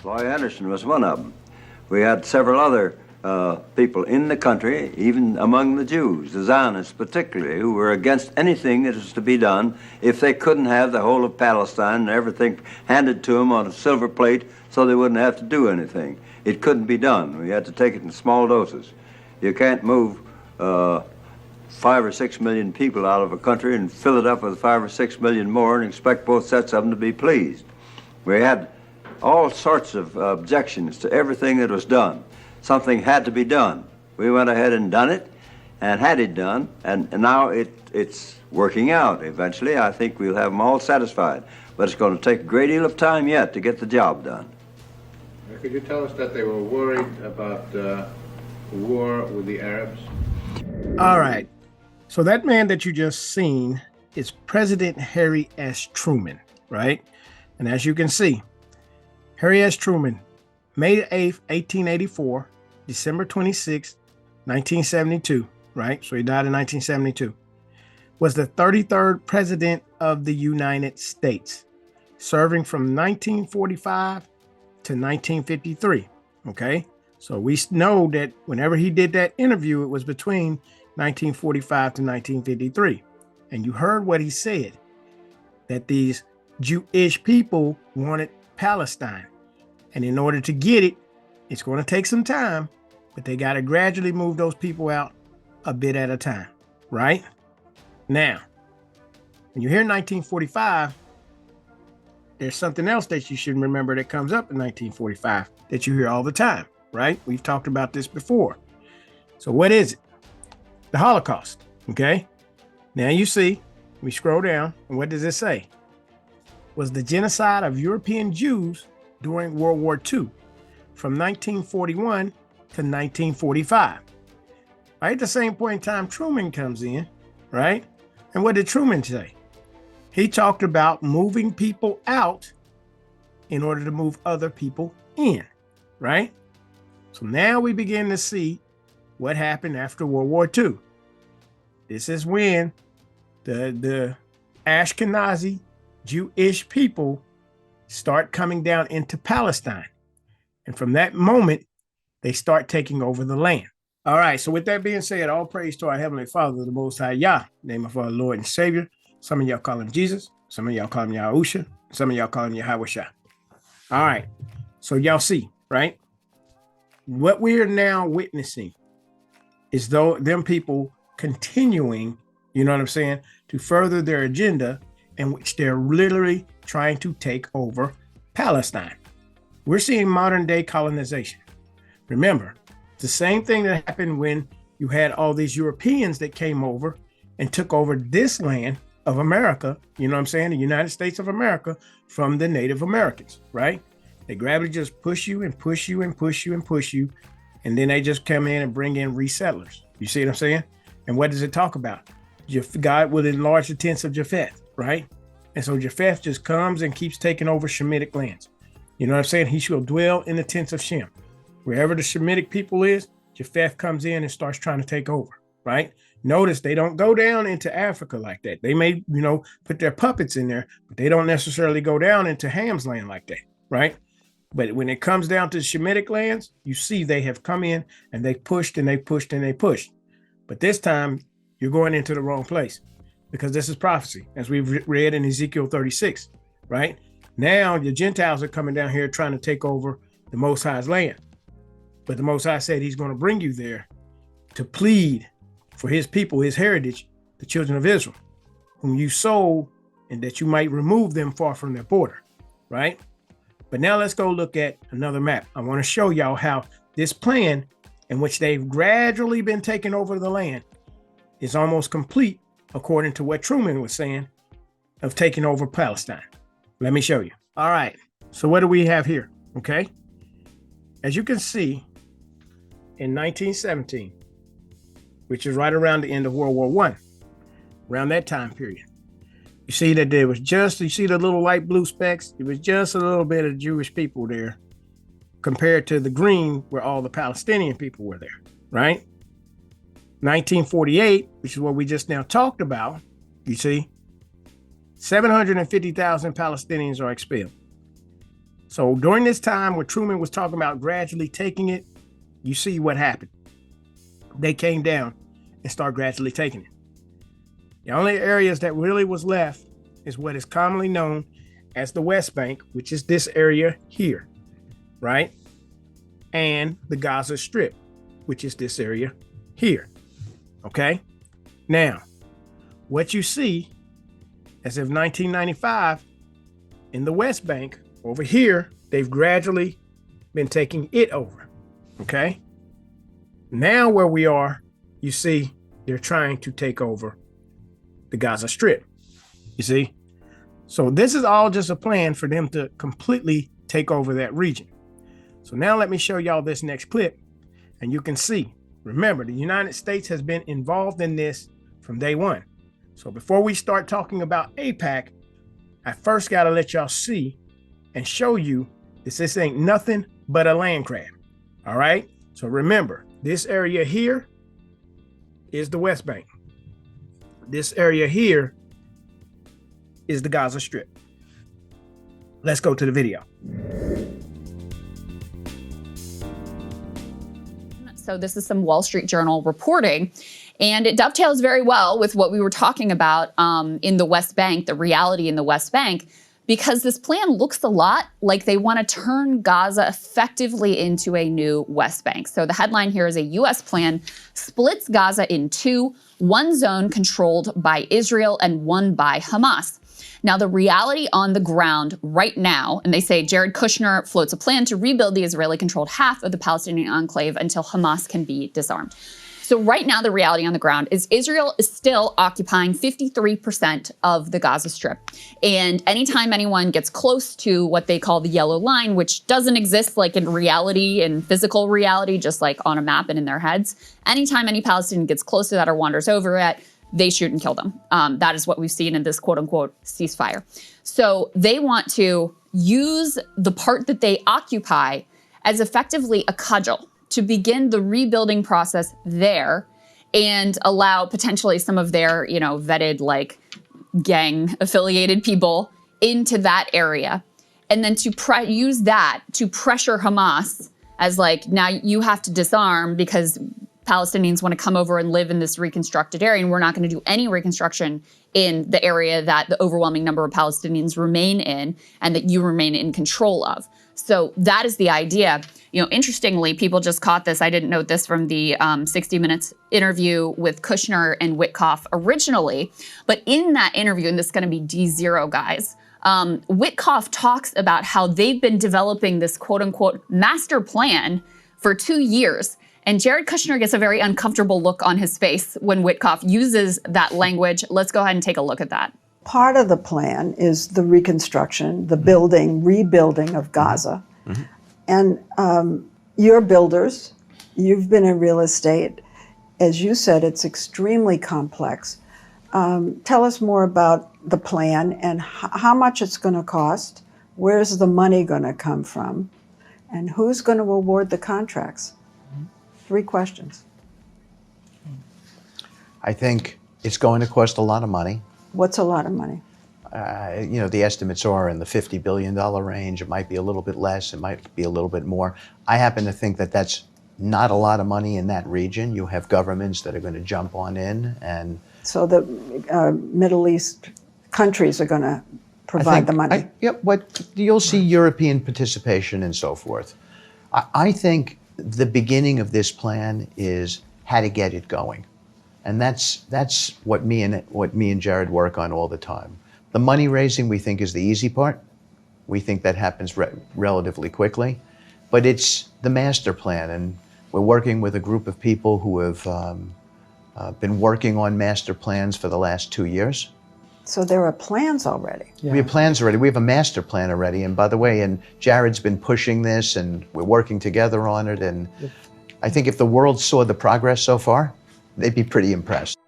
Floyd Anderson was one of them. We had several other people in the country, even among the Jews, the Zionists particularly, who were against anything that was to be done if they couldn't have the whole of Palestine and everything handed to them on a silver plate so they wouldn't have to do anything. It couldn't be done. We had to take it in small doses. You can't move 5 or 6 million people out of a country and fill it up with 5 or 6 million more and expect both sets of them to be pleased. We had all sorts of objections to everything that was done. Something had to be done. We went ahead and done it and had it done, and now it's working out. Eventually, I think we'll have them all satisfied, but it's going to take a great deal of time yet to get the job done. Could you tell us that they were worried about war with the Arabs? All right. So that man that you just seen is President Harry S. Truman, right? And as you can see, Harry S. Truman, May 8th, 1884, December 26th, 1972, right? So he died in 1972, was the 33rd President of the United States, serving from 1945 to 1953, okay? So we know that whenever he did that interview, it was between 1945 to 1953. And you heard what he said, that these Jewish people wanted Palestine. And in order to get it, it's going to take some time, but they got to gradually move those people out a bit at a time, right? Now, when you hear 1945, there's something else that you should remember that comes up in 1945 that you hear all the time, right? We've talked about this before. So what is it? The Holocaust, okay? Now you see, we scroll down, and what does it say? Was the genocide of European Jews during World War II from 1941 to 1945. Right at the same point in time, Truman comes in, right? And what did Truman say? He talked about moving people out in order to move other people in, right? So now we begin to see what happened after World War II. This is when the Ashkenazi Jewish people start coming down into Palestine. And from that moment, they start taking over the land. All right, so with that being said, all praise to our Heavenly Father, the Most High Yah, name of our Lord and Savior. Some of y'all call him Jesus. Some of y'all call him Yahusha. Some of y'all call him Yahweh Shah. All right, so y'all see, right? What we are now witnessing is though them people continuing, you know what I'm saying, to further their agenda in which they're literally trying to take over Palestine. We're seeing modern day colonization. Remember, it's the same thing that happened when you had all these Europeans that came over and took over this land of America, you know what I'm saying, the United States of America, from the Native Americans, right? They gradually just push you and push you and push you and push you, and then they just come in and bring in resettlers. You see what I'm saying? And what does it talk about? God will enlarge the tents of Japheth, right? And so Japheth just comes and keeps taking over Shemitic lands. You know what I'm saying? He shall dwell in the tents of Shem. Wherever the Shemitic people is, Japheth comes in and starts trying to take over, right? Notice they don't go down into Africa like that. They may, you know, put their puppets in there, but they don't necessarily go down into Ham's land like that, right? But when it comes down to Shemitic lands, you see they have come in and they pushed and they pushed and they pushed. But this time you're going into the wrong place, because this is prophecy, as we've read in Ezekiel 36, right? Now the Gentiles are coming down here trying to take over the Most High's land. But the Most High said he's going to bring you there to plead for his people, his heritage, the children of Israel, whom you sold, and that you might remove them far from their border, right? But now let's go look at another map. I want to show y'all how this plan in which they've gradually been taking over the land is almost complete, according to what Truman was saying, of taking over Palestine. Let me show you. All right, so what do we have here? Okay, as you can see, in 1917, which is right around the end of World War I, around that time period, you see that there was just, you see the little light blue specks? It was just a little bit of Jewish people there compared to the green where all the Palestinian people were there, right? 1948, which is what we just now talked about, you see, 750,000 Palestinians are expelled. So during this time when Truman was talking about gradually taking it, you see what happened. They came down and started gradually taking it. The only areas that really was left is what is commonly known as the West Bank, which is this area here, right? And the Gaza Strip, which is this area here, okay? Now, what you see as of 1995 in the West Bank over here, they've gradually been taking it over, okay? Now where we are, you see they're trying to take over the Gaza Strip, you see? So this is all just a plan for them to completely take over that region. So now let me show y'all this next clip and you can see, remember, the United States has been involved in this from day one. So before we start talking about AIPAC, I first got to let y'all see and show you this ain't nothing but a land grab. All right. So remember, this area here is the West Bank. This area here is the Gaza Strip. Let's go to the video. So this is some Wall Street Journal reporting, and it dovetails very well with what we were talking about in the West Bank, the reality in the West Bank, because this plan looks a lot like they want to turn Gaza effectively into a new West Bank. So the headline here is a U.S. plan splits Gaza in two, one zone controlled by Israel and one by Hamas. Now, the reality on the ground right now, and they say Jared Kushner floats a plan to rebuild the Israeli-controlled half of the Palestinian enclave until Hamas can be disarmed. So right now, the reality on the ground is Israel is still occupying 53% of the Gaza Strip. And anytime anyone gets close to what they call the yellow line, which doesn't exist like in reality, in physical reality, just like on a map and in their heads, anytime any Palestinian gets close to that or wanders over it, they shoot and kill them. That is what we've seen in this quote unquote ceasefire. So they want to use the part that they occupy as effectively a cudgel to begin the rebuilding process there and allow potentially some of their, vetted like gang affiliated people into that area. And then to use that to pressure Hamas as like, now you have to disarm because Palestinians want to come over and live in this reconstructed area, and we're not going to do any reconstruction in the area that the overwhelming number of Palestinians remain in and that you remain in control of. So that is the idea. Interestingly, people just caught this. I didn't note this from the 60 Minutes interview with Kushner and Witkoff originally, but in that interview, and this is going to be D0, guys, Witkoff talks about how they've been developing this quote unquote master plan for 2 years. And Jared Kushner gets a very uncomfortable look on his face when Witkoff uses that language. Let's go ahead and take a look at that. Part of the plan is the reconstruction, the rebuilding of Gaza. Mm-hmm. And you're builders, you've been in real estate. As you said, it's extremely complex. Tell us more about the plan and how much it's going to cost, where's the money going to come from, and who's going to award the contracts? 3 questions. I think it's going to cost a lot of money. What's a lot of money? The estimates are in the $50 billion range. It might be a little bit less. It might be a little bit more. I happen to think that that's not a lot of money in that region. You have governments that are going to jump on in. And so the Middle East countries are going to provide the money? You'll see European participation and so forth. I think the beginning of this plan is how to get it going. And that's what me and Jared work on all the time. The money raising, we think, is the easy part. We think that happens relatively quickly. But it's the master plan, and we're working with a group of people who have been working on master plans for the last 2 years. So there are plans already. Yeah. We have plans already. We have a master plan already. And by the way, and Jared's been pushing this, and we're working together on it. And I think if the world saw the progress so far, they'd be pretty impressed.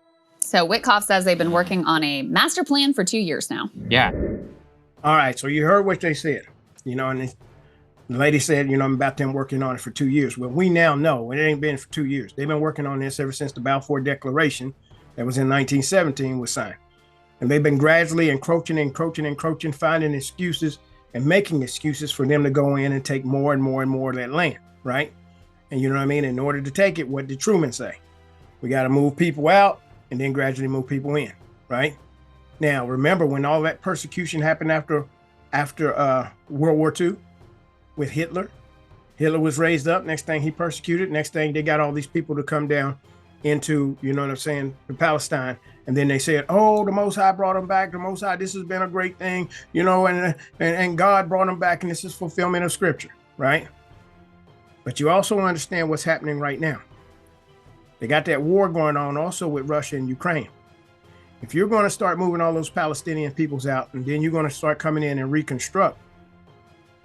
So Witkoff says they've been working on a master plan for 2 years now. Yeah. All right. So you heard what they said, and the lady said, about them working on it for 2 years. Well, we now know it ain't been for 2 years. They've been working on this ever since the Balfour Declaration that was in 1917 was signed. And they've been gradually encroaching, finding excuses and making excuses for them to go in and take more and more and more of that land, right? And you know what I mean? In order to take it, what did Truman say? We got to move people out and then gradually move people in, right? Now, remember when all that persecution happened after World War II with Hitler? Hitler was raised up. Next thing he persecuted. Next thing they got all these people to come down into, you know what I'm saying, to Palestine. And then they said, oh, the Most High brought them back. The Most High, this has been a great thing, you know, and God brought them back, and this is fulfillment of scripture, right? But you also understand what's happening right now. They got that war going on also with Russia and Ukraine. If you're going to start moving all those Palestinian peoples out, and then you're going to start coming in and reconstruct,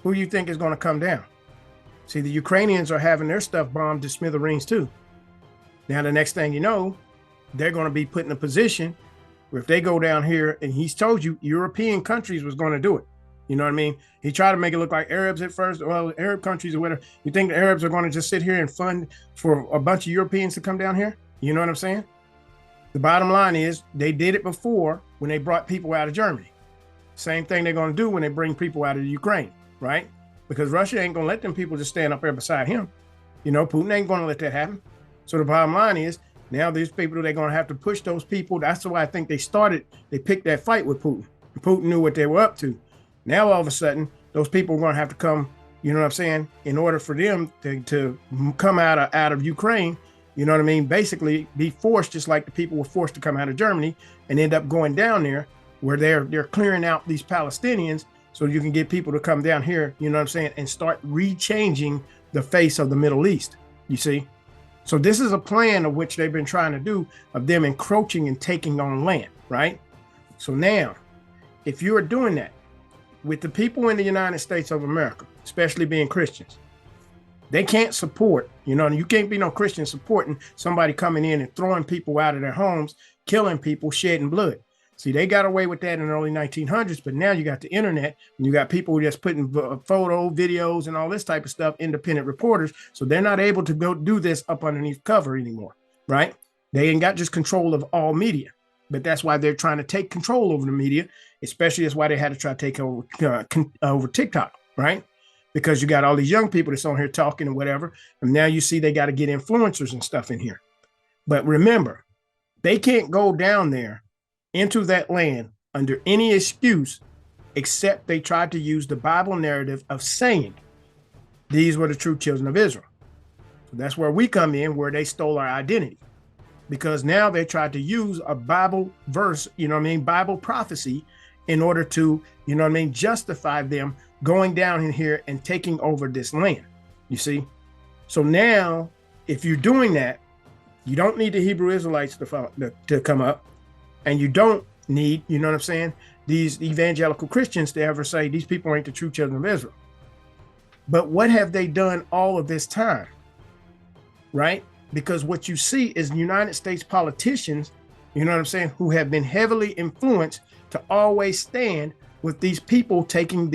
who do you think is going to come down? See, the Ukrainians are having their stuff bombed to smithereens too. Now, the next thing you know, they're going to be put in a position where if they go down here, and he's told you European countries was going to do it. You know what I mean? He tried to make it look like Arabs at first. Well, Arab countries or whatever. You think the Arabs are going to just sit here and fund for a bunch of Europeans to come down here? You know what I'm saying? The bottom line is they did it before when they brought people out of Germany. Same thing they're going to do when they bring people out of Ukraine, right? Because Russia ain't going to let them people just stand up there beside him. You know, Putin ain't going to let that happen. So the bottom line is now these people, they're going to have to push those people. That's why I think they picked that fight with Putin. Putin knew what they were up to. Now, all of a sudden, those people are going to have to come, you know what I'm saying, in order for them to come out of Ukraine, you know what I mean, basically be forced, just like the people were forced to come out of Germany and end up going down there where they're clearing out these Palestinians so you can get people to come down here, you know what I'm saying, and start rechanging the face of the Middle East, you see. So this is a plan of which they've been trying to do, of them encroaching and taking on land, right? So now, if you are doing that with the people in the United States of America, especially being Christians, they can't support, you know, you can't be no Christian supporting somebody coming in and throwing people out of their homes, killing people, shedding blood. See, they got away with that in the early 1900s, but now you got the internet and you got people just putting photo, videos, and all this type of stuff, independent reporters. So they're not able to go do this up underneath cover anymore, right? They ain't got just control of all media, but that's why they're trying to take control over the media, especially that's why they had to try to take over TikTok, right? Because you got all these young people that's on here talking and whatever. And now you see they got to get influencers and stuff in here. But remember, they can't go down there into that land under any excuse, except they tried to use the Bible narrative of saying these were the true children of Israel. So that's where we come in, where they stole our identity, because now they tried to use a Bible verse, you know what I mean, Bible prophecy, in order to, you know what I mean, justify them going down in here and taking over this land, you see. So now, if you're doing that, you don't need the Hebrew Israelites to come up. And you don't need, you know what I'm saying, these evangelical Christians to ever say these people ain't the true children of Israel. But what have they done all of this time, right? Because what you see is United States politicians, you know what I'm saying, who have been heavily influenced to always stand with these people taking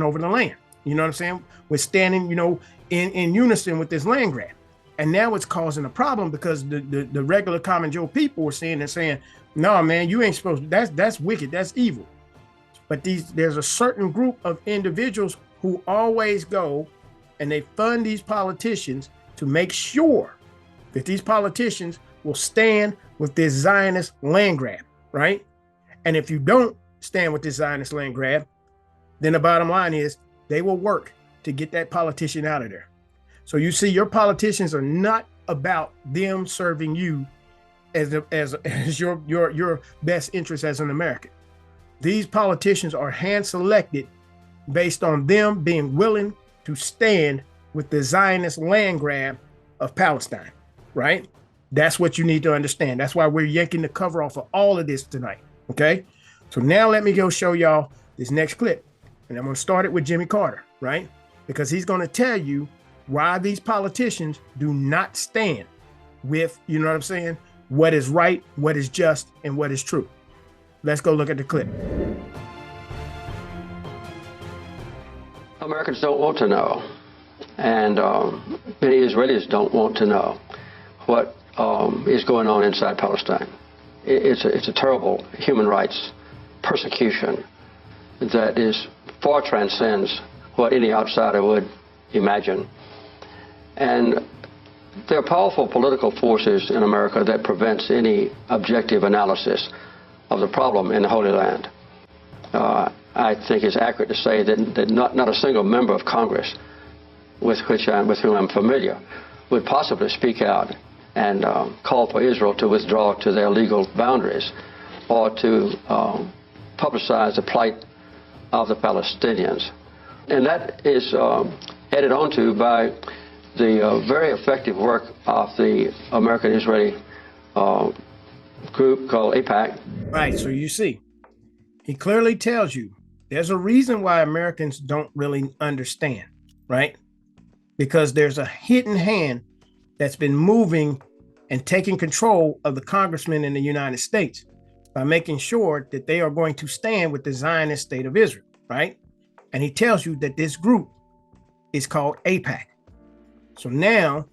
over the land. You know what I'm saying? We're standing, you know, in unison with this land grab. And now it's causing a problem because the regular common Joe people are saying, no, man, you ain't supposed to, that's wicked, that's evil. But there's a certain group of individuals who always go and they fund these politicians to make sure that these politicians will stand with this Zionist land grab, right? And if you don't stand with this Zionist land grab, then the bottom line is they will work to get that politician out of there. So you see, your politicians are not about them serving you as your best interest as an American. These politicians are hand selected based on them being willing to stand with the Zionist land grab of Palestine, right? That's what you need to understand. That's why we're yanking the cover off of all of this tonight, okay? So now let me go show y'all this next clip. And I'm going to start it with Jimmy Carter, right? Because he's going to tell you why these politicians do not stand with, you know what I'm saying, what is right, what is just, and what is true. Let's go look at the clip. Americans don't want to know, and many Israelis don't want to know what is going on inside Palestine. It's a terrible human rights persecution that is far transcends what any outsider would imagine. And there are powerful political forces in America that prevents any objective analysis of the problem in the Holy Land. I think it's accurate to say that not a single member of Congress with whom I'm familiar would possibly speak out and call for Israel to withdraw to their legal boundaries or to publicize the plight of the Palestinians. And that is added onto by the very effective work of the American-Israeli group called AIPAC. Right, so you see, he clearly tells you there's a reason why Americans don't really understand, right? Because there's a hidden hand that's been moving and taking control of the congressmen in the United States by making sure that they are going to stand with the Zionist state of Israel, right? And he tells you that this group is called AIPAC. So now,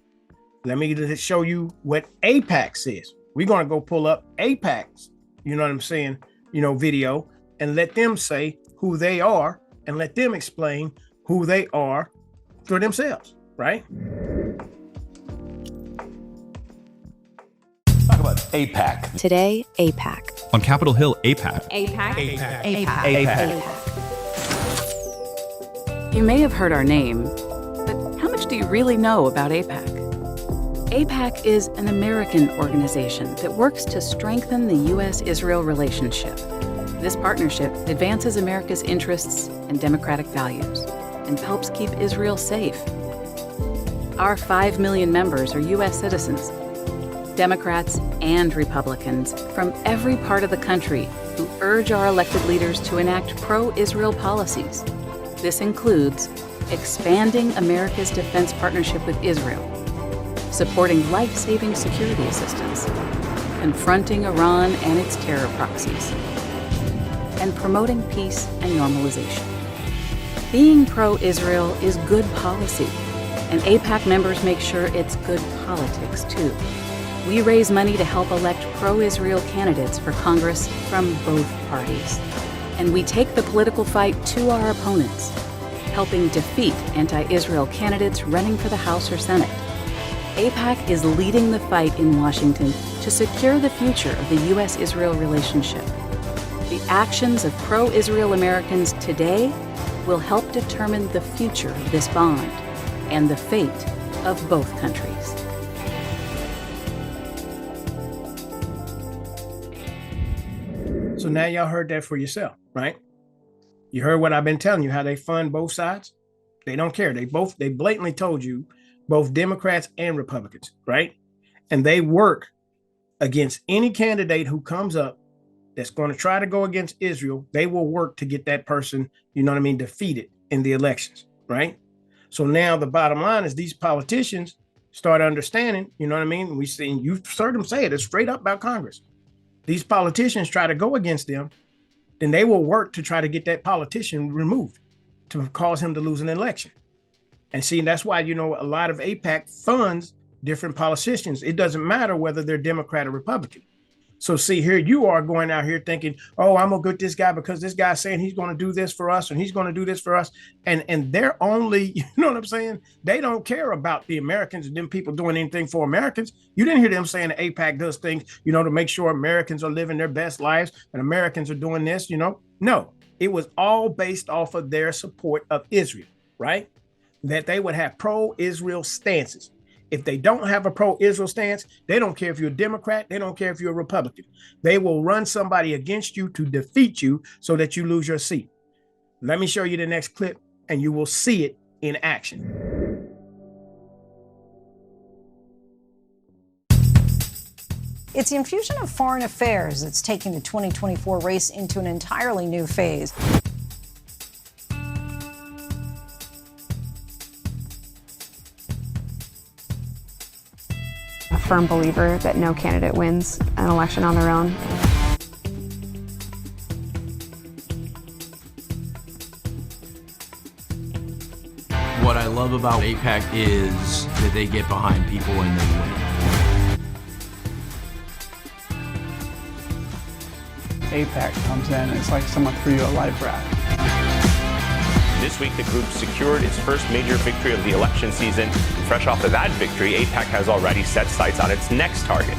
let me just show you what AIPAC says. We're going to go pull up AIPAC's, you know what I'm saying, video, and let them say who they are and let them explain who they are for themselves, right? Talk about AIPAC. Today, AIPAC. On Capitol Hill, AIPAC. AIPAC. AIPAC. AIPAC. You may have heard our name, but how much do you really know about AIPAC? AIPAC is an American organization that works to strengthen the U.S.-Israel relationship. This partnership advances America's interests and democratic values and helps keep Israel safe. Our 5 million members are U.S. citizens, Democrats and Republicans from every part of the country who urge our elected leaders to enact pro-Israel policies. This includes expanding America's defense partnership with Israel, supporting life-saving security assistance, confronting Iran and its terror proxies, and promoting peace and normalization. Being pro-Israel is good policy, and AIPAC members make sure it's good politics, too. We raise money to help elect pro-Israel candidates for Congress from both parties. And we take the political fight to our opponents, helping defeat anti-Israel candidates running for the House or Senate. AIPAC is leading the fight in Washington to secure the future of the U.S.-Israel relationship. The actions of pro-Israel Americans today will help determine the future of this bond and the fate of both countries. So now y'all heard that for yourself, right? You heard what I've been telling you, how they fund both sides. They don't care. They blatantly told you, both Democrats and Republicans, right? And they work against any candidate who comes up that's going to try to go against Israel. They will work to get that person, defeated in the elections, right? So now the bottom line is these politicians start understanding, we seen, you've heard them say it, it's straight up about Congress. These politicians try to go against them, then they will work to try to get that politician removed to cause him to lose an election. And see, that's why, a lot of AIPAC funds different politicians. It doesn't matter whether they're Democrat or Republican. So see, here you are going out here thinking, oh, I'm gonna get this guy because this guy's saying he's gonna do this for us and he's gonna do this for us. And they're only, you know what I'm saying? They don't care about the Americans and them people doing anything for Americans. You didn't hear them saying that AIPAC does things, to make sure Americans are living their best lives and Americans are doing this, No, it was all based off of their support of Israel, right? That they would have pro-Israel stances. If they don't have a pro-Israel stance, they don't care if you're a Democrat, they don't care if you're a Republican. They will run somebody against you to defeat you so that you lose your seat. Let me show you the next clip and you will see it in action. It's the infusion of foreign affairs that's taking the 2024 race into an entirely new phase. A firm believer that no candidate wins an election on their own. What I love about AIPAC is that they get behind people and they win. AIPAC comes in, it's like someone threw you a life raft. This week, the group secured its first major victory of the election season. Fresh off of that victory, AIPAC has already set sights on its next target.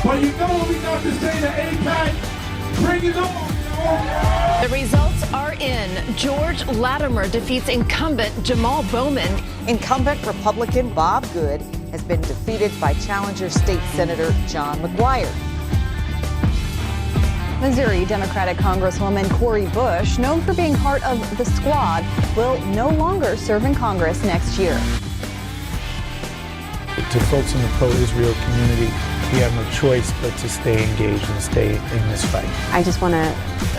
Well, you know what we got to say to AIPAC? Bring it on! The results are in. George Latimer defeats incumbent Jamal Bowman. Incumbent Republican Bob Good has been defeated by challenger State Senator John McGuire. Missouri Democratic Congresswoman Cori Bush, known for being part of the Squad, will no longer serve in Congress next year. To folks in the pro-Israel community, we have no choice but to stay engaged and stay in this fight. I just want to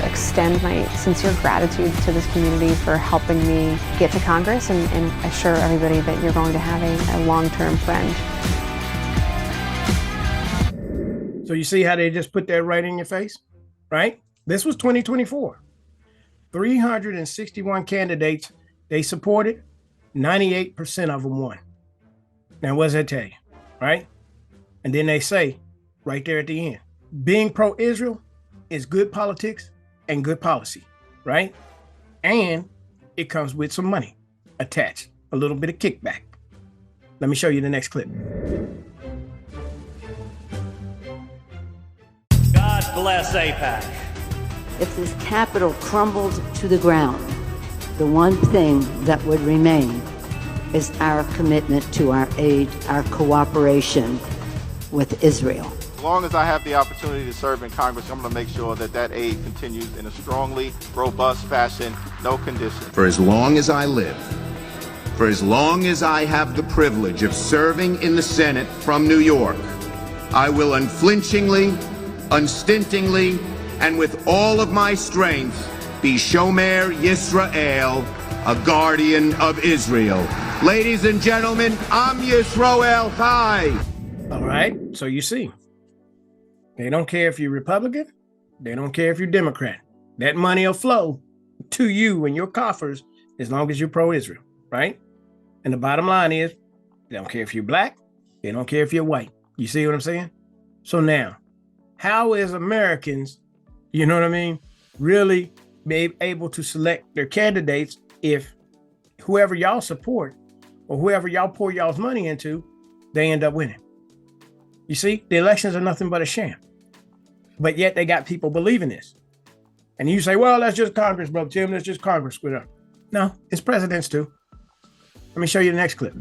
extend my sincere gratitude to this community for helping me get to Congress and assure everybody that you're going to have a long-term friend. So you see how they just put that right in your face, right? This was 2024. 361 candidates they supported, 98% of them won. Now, what does that tell you, right? And then they say, right there at the end, being pro-Israel is good politics and good policy, right? And it comes with some money attached, a little bit of kickback. Let me show you the next clip. God bless AIPAC. If this capital crumbled to the ground, the one thing that would remain is our commitment to our aid, our cooperation with Israel. As long as I have the opportunity to serve in Congress, I'm going to make sure that that aid continues in a strongly robust fashion, no conditions. For as long as I live, for as long as I have the privilege of serving in the Senate from New York, I will unflinchingly, unstintingly, and with all of my strength be Shomer Yisrael, a guardian of Israel. Ladies and gentlemen, I'm Yisrael Chai. All right, so you see, they don't care if you're Republican, they don't care if you're Democrat. That money will flow to you and your coffers as long as you're pro-Israel, right? And the bottom line is, they don't care if you're black, they don't care if you're white. You see what I'm saying? So now, how is Americans, you know what I mean, really be able to select their candidates if whoever y'all support or whoever y'all pour y'all's money into, they end up winning? You see, the elections are nothing but a sham. But yet they got people believing this. And you say, well, that's just Congress, Brother Tim. That's just Congress. No, it's presidents too. Let me show you the next clip.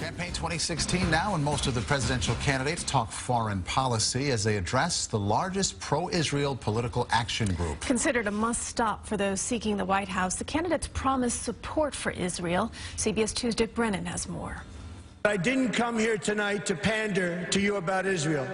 Campaign 2016 now, and most of the presidential candidates talk foreign policy as they address the largest pro-Israel political action group. Considered a must-stop for those seeking the White House, the candidates promised support for Israel. CBS 2's Dick Brennan has more. I didn't come here tonight to pander to you about Israel.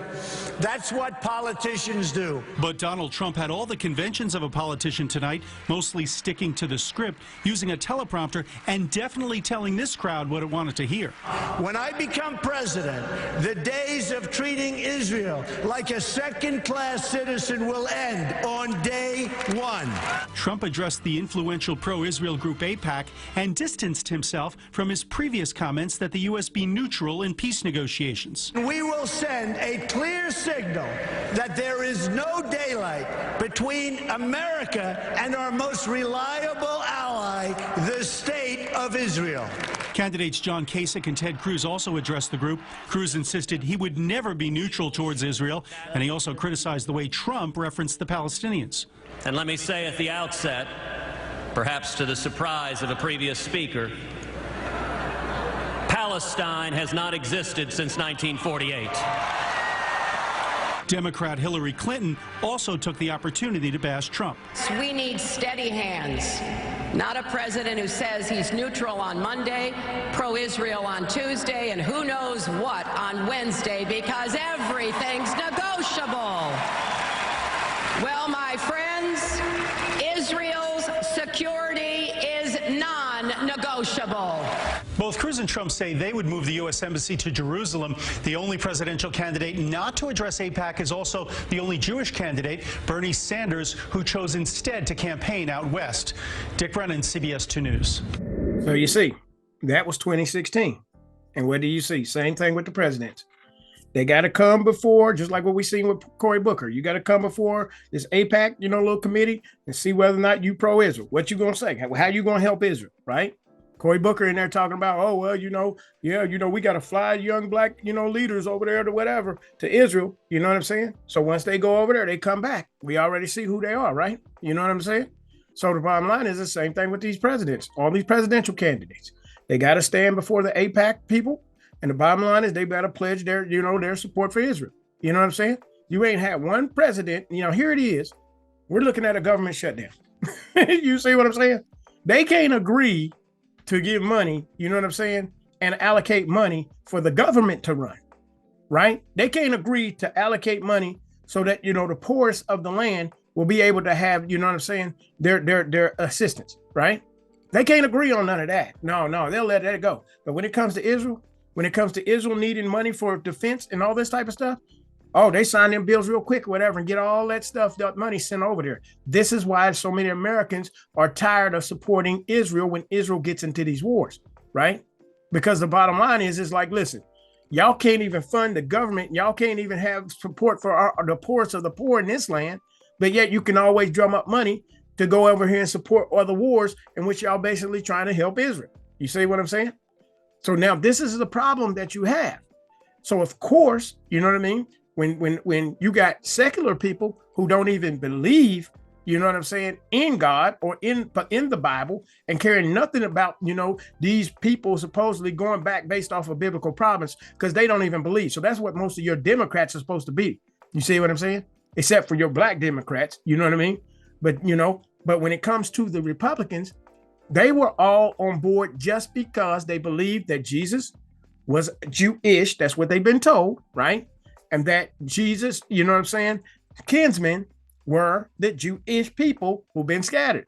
That's what politicians do. But Donald Trump had all the conventions of a politician tonight, mostly sticking to the script, using a teleprompter, and definitely telling this crowd what it wanted to hear. When I become president, the days of treating Israel like a second-class citizen will end on day one. Trump addressed the influential pro-Israel group AIPAC and distanced himself from his previous comments that the U.S. be neutral in peace negotiations. We will send a clear signal that there is no daylight between America and our most reliable ally, the State of Israel. Candidates John Kasich and Ted Cruz also addressed the group. Cruz insisted he would never be neutral towards Israel, and he also criticized the way Trump referenced the Palestinians. And let me say at the outset, perhaps to the surprise of a previous speaker, Palestine has not existed since 1948. Democrat Hillary Clinton also took the opportunity to bash Trump. We need steady hands, not a president who says he's neutral on Monday, pro-Israel on Tuesday, and who knows what on Wednesday, because everything's negotiable. Well, my friends, Israel's security is non-negotiable. Both Cruz and Trump say they would move the U.S. Embassy to Jerusalem. The only presidential candidate not to address AIPAC is also the only Jewish candidate, Bernie Sanders, who chose instead to campaign out west. Dick Brennan, CBS 2 News. So you see, that was 2016. And what do you see? Same thing with the presidents. They got to come before, just like what we seen with Cory Booker. You got to come before this AIPAC, little committee and see whether or not you pro-Israel. What you going to say? How you going to help Israel, right? Cory Booker in there talking about, oh, well, we got to fly young black, leaders over there to whatever, to Israel. You know what I'm saying? So once they go over there, they come back. We already see who they are, right? You know what I'm saying? So the bottom line is the same thing with these presidents, all these presidential candidates. They got to stand before the AIPAC people. And the bottom line is they better pledge their support for Israel. You know what I'm saying? You ain't had one president, here it is. We're looking at a government shutdown. You see what I'm saying? They can't agree to give money, you know what I'm saying, and allocate money for the government to run, right? They can't agree to allocate money so that, the poorest of the land will be able to have, you know what I'm saying, their assistance, right? They can't agree on none of that. No, they'll let that go. But when it comes to Israel, needing money for defense and all this type of stuff, oh, they sign them bills real quick, whatever, and get all that stuff, that money sent over there. This is why so many Americans are tired of supporting Israel when Israel gets into these wars, right? Because the bottom line is like, listen, y'all can't even fund the government. Y'all can't even have support for the poorest of the poor in this land, but yet you can always drum up money to go over here and support other wars in which y'all basically trying to help Israel. You see what I'm saying? So now this is the problem that you have. So of course, you know what I mean? When you got secular people who don't even believe, you know what I'm saying, in God or in the Bible and caring nothing about, these people supposedly going back based off of biblical promise because they don't even believe. So that's what most of your Democrats are supposed to be. You see what I'm saying? Except for your black Democrats, you know what I mean? But when it comes to the Republicans, they were all on board just because they believed that Jesus was Jewish. That's what they've been told, right? And that Jesus, you know what I'm saying, kinsmen were the Jewish people who've been scattered.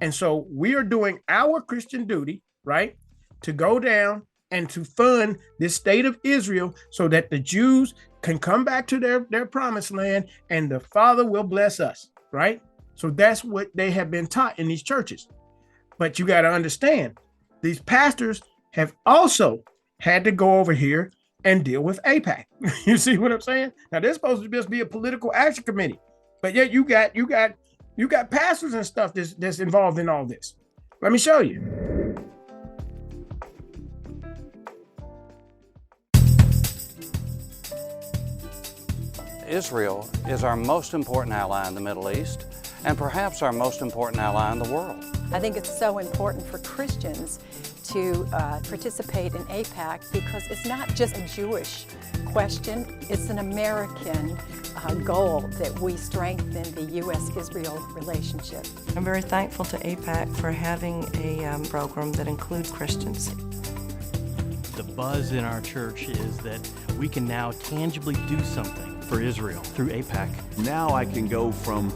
And so we are doing our Christian duty, right, to go down and to fund this state of Israel so that the Jews can come back to their promised land and the Father will bless us, right? So that's what they have been taught in these churches. But you got to understand, these pastors have also had to go over here and deal with AIPAC. You see what I'm saying? Now they're supposed to just be a political action committee, but yet you got pastors and stuff that's involved in all this. Let me show you. Israel is our most important ally in the Middle East and perhaps our most important ally in the world. I think it's so important for Christians to participate in AIPAC because it's not just a Jewish question, it's an American goal that we strengthen the U.S.-Israel relationship. I'm very thankful to AIPAC for having a program that includes Christians. The buzz in our church is that we can now tangibly do something for Israel through AIPAC. Now I can go from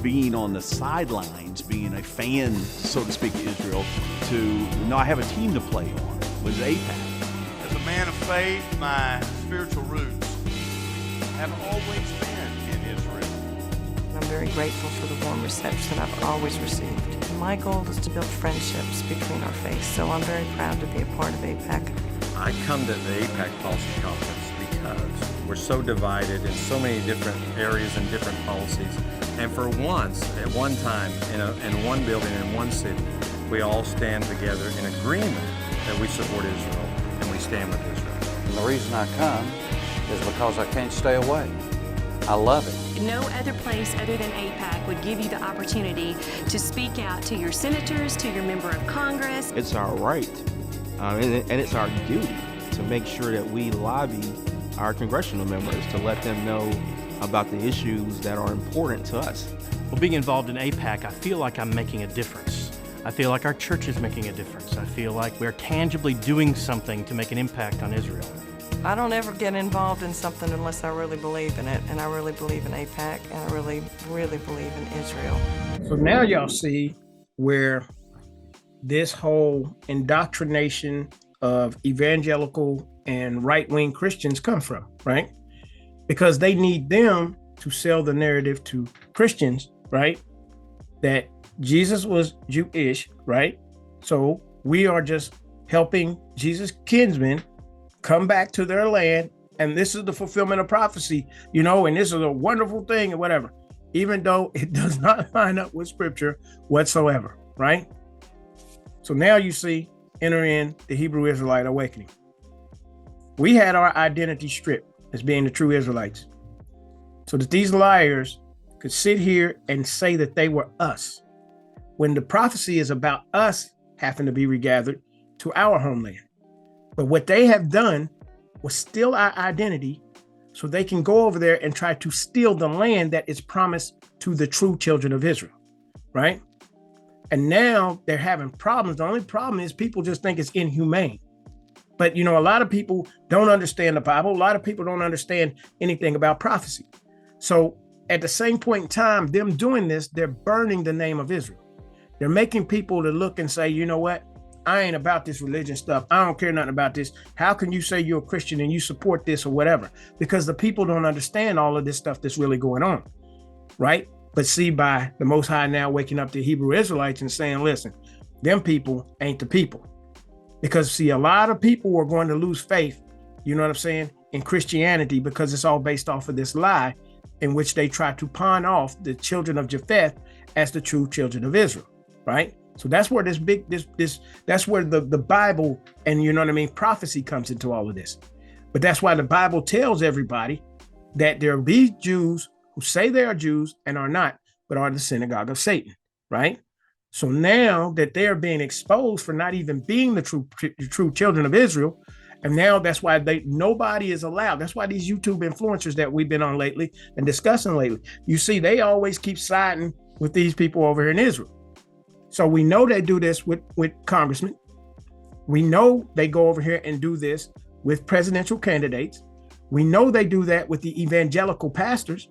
being on the sidelines, being a fan, so to speak, of Israel, to now I have a team to play on with AIPAC. As a man of faith, my spiritual roots have always been in Israel. I'm very grateful for the warm reception I've always received. My goal is to build friendships between our faiths, so I'm very proud to be a part of AIPAC. I come to the AIPAC Policy Conference because we're so divided in so many different areas and different policies. And for once, at one time, in one building, in one city, we all stand together in agreement that we support Israel and we stand with Israel. And the reason I come is because I can't stay away. I love it. No other place other than AIPAC would give you the opportunity to speak out to your senators, to your member of Congress. It's our right, and it's our duty to make sure that we lobby our congressional members to let them know about the issues that are important to us. Well, being involved in AIPAC, I feel like I'm making a difference. I feel like our church is making a difference. I feel like we're tangibly doing something to make an impact on Israel. I don't ever get involved in something unless I really believe in it, and I really believe in AIPAC, and I really, really believe in Israel. So now y'all see where this whole indoctrination of evangelical and right-wing Christians come from, right? Because they need them to sell the narrative to Christians, right? That Jesus was Jewish, right? So we are just helping Jesus' kinsmen come back to their land and this is the fulfillment of prophecy, and this is a wonderful thing and whatever, even though it does not line up with scripture whatsoever, right? So now you see, enter in the Hebrew Israelite awakening. We had our identity stripped as being the true Israelites, so that these liars could sit here and say that they were us, when the prophecy is about us having to be regathered to our homeland. But what they have done was steal our identity so they can go over there and try to steal the land that is promised to the true children of Israel, right? And now they're having problems. The only problem is people just think it's inhumane. But, a lot of people don't understand the Bible. A lot of people don't understand anything about prophecy. So at the same point in time, them doing this, they're burning the name of Israel. They're making people to look and say, you know what? I ain't about this religion stuff. I don't care nothing about this. How can you say you're a Christian and you support this or whatever? Because the people don't understand all of this stuff that's really going on, right? But see, by the Most High now waking up the Hebrew Israelites and saying, listen, them people ain't the people. Because see, a lot of people are going to lose faith, you know what I'm saying, in Christianity, because it's all based off of this lie in which they try to pawn off the children of Japheth as the true children of Israel, right? So that's where that's where the Bible and prophecy comes into all of this. But that's why the Bible tells everybody that there will be Jews who say they are Jews and are not, but are the synagogue of Satan, right? So now that they are being exposed for not even being the true children of Israel, and now that's why nobody is allowed. That's why these YouTube influencers that we've been on lately and discussing lately, you see, they always keep siding with these people over here in Israel. So we know they do this with congressmen. We know they go over here and do this with presidential candidates. We know they do that with the evangelical pastors.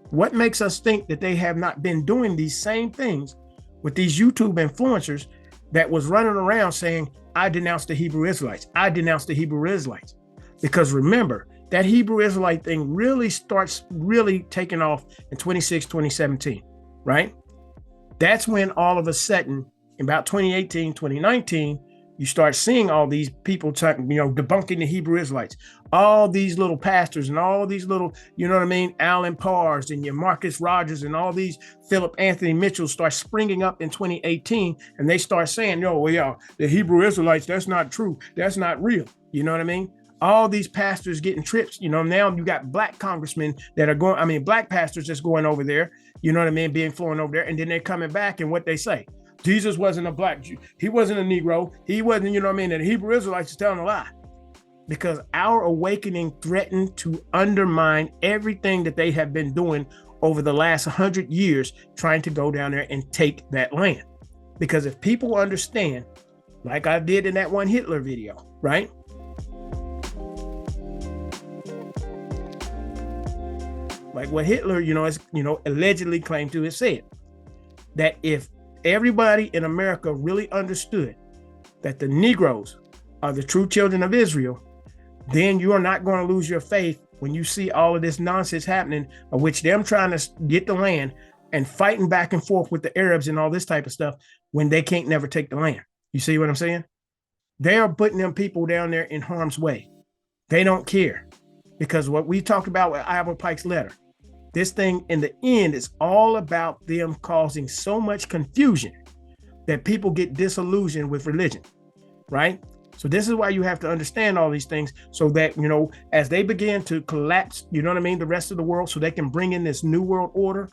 What makes us think that they have not been doing these same things with these YouTube influencers that was running around saying, I denounce the Hebrew Israelites. I denounce the Hebrew Israelites. Because remember, that Hebrew Israelite thing really starts taking off in 2017, right? That's when all of a sudden, in about 2018, 2019, you start seeing all these people debunking the Hebrew Israelites, all these little pastors and all these little, Alan Parrs and your Marcus Rogers and all these Philip Anthony Mitchells start springing up in 2018, and they start saying, the Hebrew Israelites, that's not true. That's not real. You know what I mean? All these pastors getting trips, now you got black congressmen that are black pastors that's going over there, being flown over there. And then they're coming back and what they say, Jesus wasn't a black Jew. He wasn't a Negro. He wasn't, and the Hebrew Israelites is telling a lie. Because our awakening threatened to undermine everything that they have been doing over the last 100 years, trying to go down there and take that land. Because if people understand, like I did in that one Hitler video, right? Like what Hitler, allegedly claimed to have said, that if everybody in America really understood that the Negroes are the true children of Israel, then you are not going to lose your faith when you see all of this nonsense happening, of which them trying to get the land and fighting back and forth with the Arabs and all this type of stuff when they can't never take the land. You see what I'm saying? They are putting them people down there in harm's way. They don't care, because what we talked about with AIPAC's letter, this thing in the end is all about them causing so much confusion that people get disillusioned with religion, right? So this is why you have to understand all these things, so that, as they begin to collapse, the rest of the world, so they can bring in this new world order,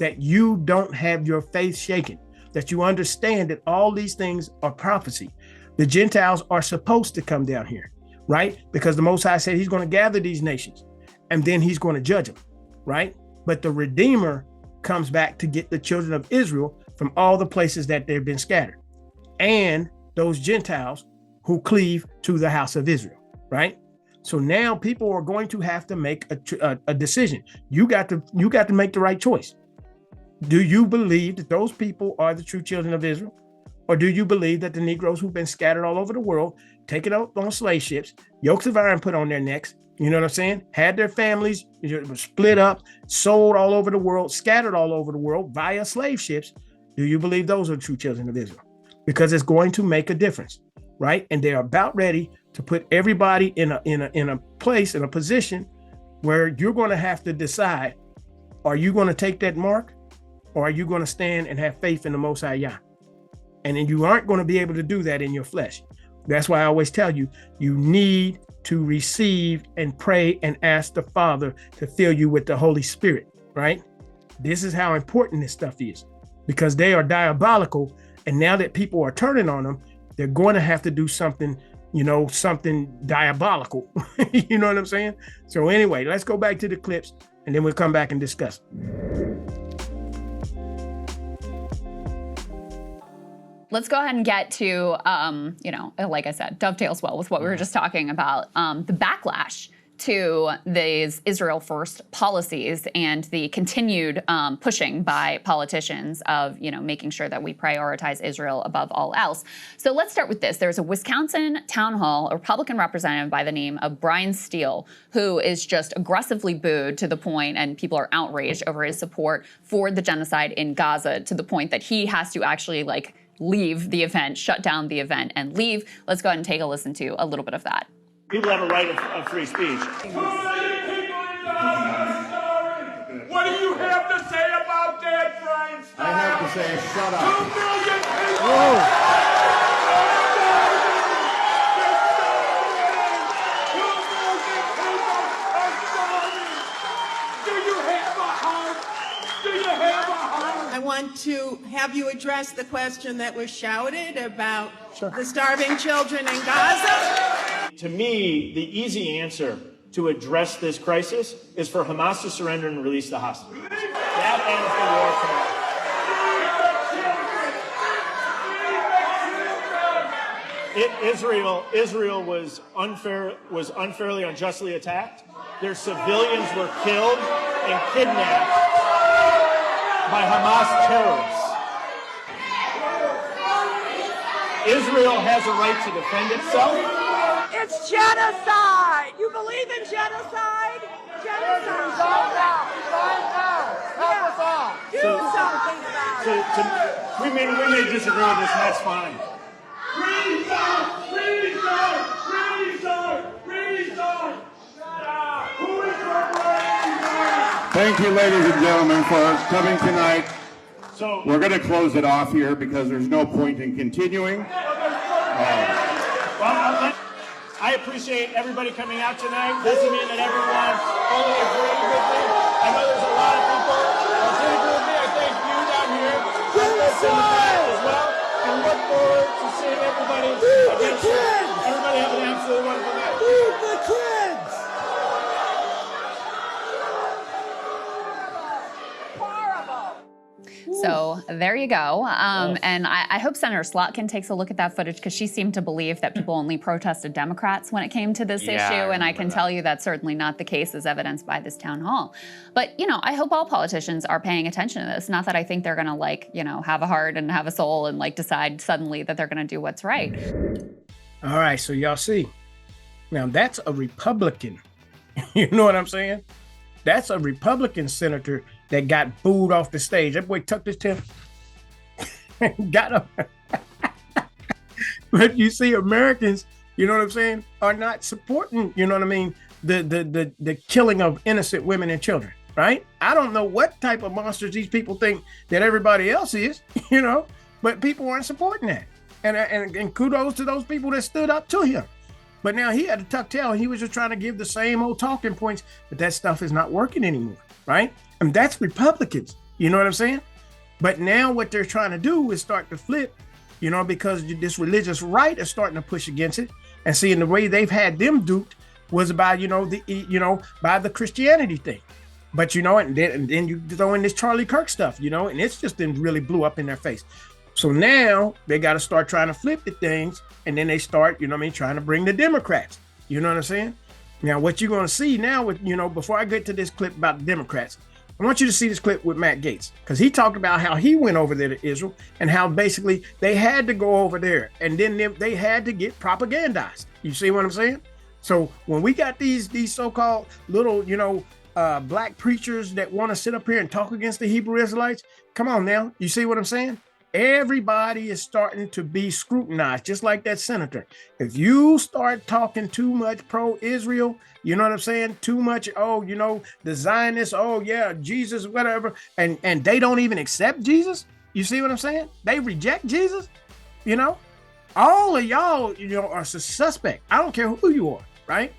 that you don't have your faith shaken, that you understand that all these things are prophecy. The Gentiles are supposed to come down here, right? Because the Most High said he's going to gather these nations and then he's going to judge them, right? But the Redeemer comes back to get the children of Israel from all the places that they've been scattered, and those Gentiles who cleave to the house of Israel, right? So now people are going to have to make a decision. You got to make the right choice. Do you believe that those people are the true children of Israel? Or do you believe that the Negroes who've been scattered all over the world, taken out on slave ships, yokes of iron put on their necks, had their families split up, sold all over the world, scattered all over the world via slave ships? Do you believe those are the true children of Israel? Because it's going to make a difference, right? And they're about ready to put everybody in place, in a position where you're going to have to decide, are you going to take that mark, or are you going to stand and have faith in the Most High Yah? And then you aren't going to be able to do that in your flesh. That's why I always tell you, you need to receive and pray and ask the Father to fill you with the Holy Spirit, right? This is how important this stuff is, because they are diabolical. And now that people are turning on them, they're going to have to do something, something diabolical. You know what I'm saying? So anyway, let's go back to the clips and then we'll come back and discuss. Let's go ahead and get to, like I said, dovetails well with what we were just talking about, the backlash to these Israel first policies and the continued pushing by politicians of, making sure that we prioritize Israel above all else. So let's start with this. There's a Wisconsin town hall, a Republican representative by the name of Brian Steele, who is just aggressively booed to the point, and people are outraged over his support for the genocide in Gaza, to the point that he has to actually leave the event, shut down the event and leave. Let's go ahead and take a listen to a little bit of that. People have a right of free speech. What do you have to say about that, Brian Steele? I have to say, shut up. 2 million people. Whoa. I want to have you address the question that was shouted about the starving children in Gaza. To me, the easy answer to address this crisis is for Hamas to surrender and release the hostages. That ends the war tomorrow. Israel was unfairly, unjustly attacked. Their civilians were killed and kidnapped by Hamas terrorists. Israel has a right to defend itself. It's genocide! You believe in genocide? Genocide! Help us all! Do something about it! We may disagree with this, and that's fine. Thank you, ladies and gentlemen, for coming tonight. So we're going to close it off here because there's no point in continuing. I appreciate everybody coming out tonight. Doesn't mean that everyone only agreed with me. I know there's a lot of people that agree with me. I thank you down here as well, and look forward to seeing everybody. Everybody have an absolutely wonderful night. Feed the kids! So there you go. And I hope Senator Slotkin takes a look at that footage, because she seemed to believe that people only protested Democrats when it came to this issue. And I can tell you that's certainly not the case, as evidenced by this town hall. But, I hope all politicians are paying attention to this. Not that I think they're going to, have a heart and have a soul and decide suddenly that they're going to do what's right. All right. So y'all see, now that's a Republican. You know what I'm saying? That's a Republican senator that got booed off the stage. That boy tucked his tail, got up. But you see, Americans, you know what I'm saying, are not supporting, you know what I mean, the killing of innocent women and children, right? I don't know what type of monsters these people think that everybody else is, but people aren't supporting that. And kudos to those people that stood up to him. But now he had to tuck tail. He was just trying to give the same old talking points, but that stuff is not working anymore, right? And that's Republicans, you know what I'm saying? But now what they're trying to do is start to flip, because this religious right is starting to push against it. And seeing the way they've had them duped was by, by the Christianity thing. But, and then you throw in this Charlie Kirk stuff, and it's just been really blew up in their face. So now they got to start trying to flip the things, and then they start, trying to bring the Democrats. You know what I'm saying? Now, what you're going to see now with, before I get to this clip about the Democrats, I want you to see this clip with Matt Gaetz, because he talked about how he went over there to Israel and how basically they had to go over there and then they had to get propagandized. You see what I'm saying? So when we got these so-called little, black preachers that want to sit up here and talk against the Hebrew Israelites, come on now. You see what I'm saying? Everybody is starting to be scrutinized, just like that senator. If you start talking too much pro-Israel, you know what I'm saying? Too much, the Zionists, Jesus, whatever, and they don't even accept Jesus. You see what I'm saying? They reject Jesus, All of y'all, are suspect. I don't care who you are, right?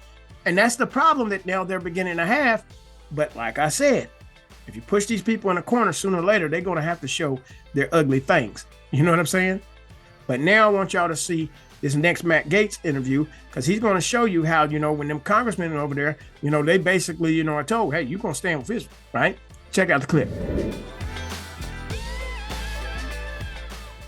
And that's the problem that now they're beginning to have. But like I said, if you push these people in a corner, sooner or later, they're going to have to show their ugly things. You know what I'm saying? But now I want y'all to see this next Matt Gaetz interview, because he's going to show you how, when them congressmen over there, they basically, are told, hey, you're going to stand with Israel, right? Check out the clip.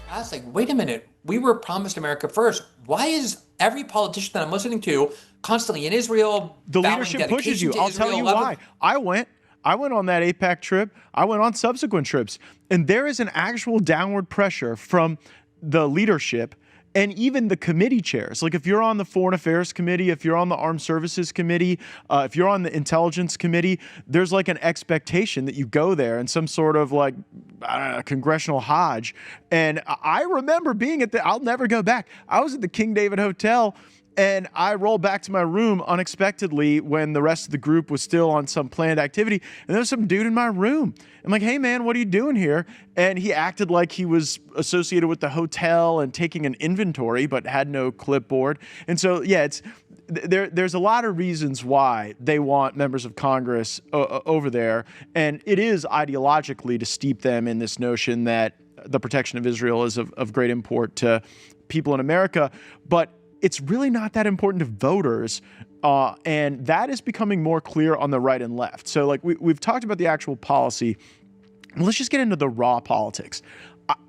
I was like, wait a minute. We were promised America first. Why is every politician that I'm listening to constantly in Israel? The leadership pushes you. I'll tell you why. I went on that AIPAC trip. I went on subsequent trips. And there is an actual downward pressure from the leadership and even the committee chairs. Like if you're on the Foreign Affairs Committee, if you're on the Armed Services Committee, if you're on the Intelligence Committee, there's like an expectation that you go there in some sort of like, I don't know, congressional Hajj. And I remember being I'll never go back. I was at the King David Hotel, and I rolled back to my room unexpectedly when the rest of the group was still on some planned activity. And there was some dude in my room. I'm like, hey, man, what are you doing here? And he acted like he was associated with the hotel and taking an inventory, but had no clipboard. And so, yeah, there's a lot of reasons why they want members of Congress over there. And it is ideologically to steep them in this notion that the protection of Israel is of great import to people in America. But it's really not that important to voters, and that is becoming more clear on the right and left. So like we've talked about the actual policy. Let's just get into the raw politics.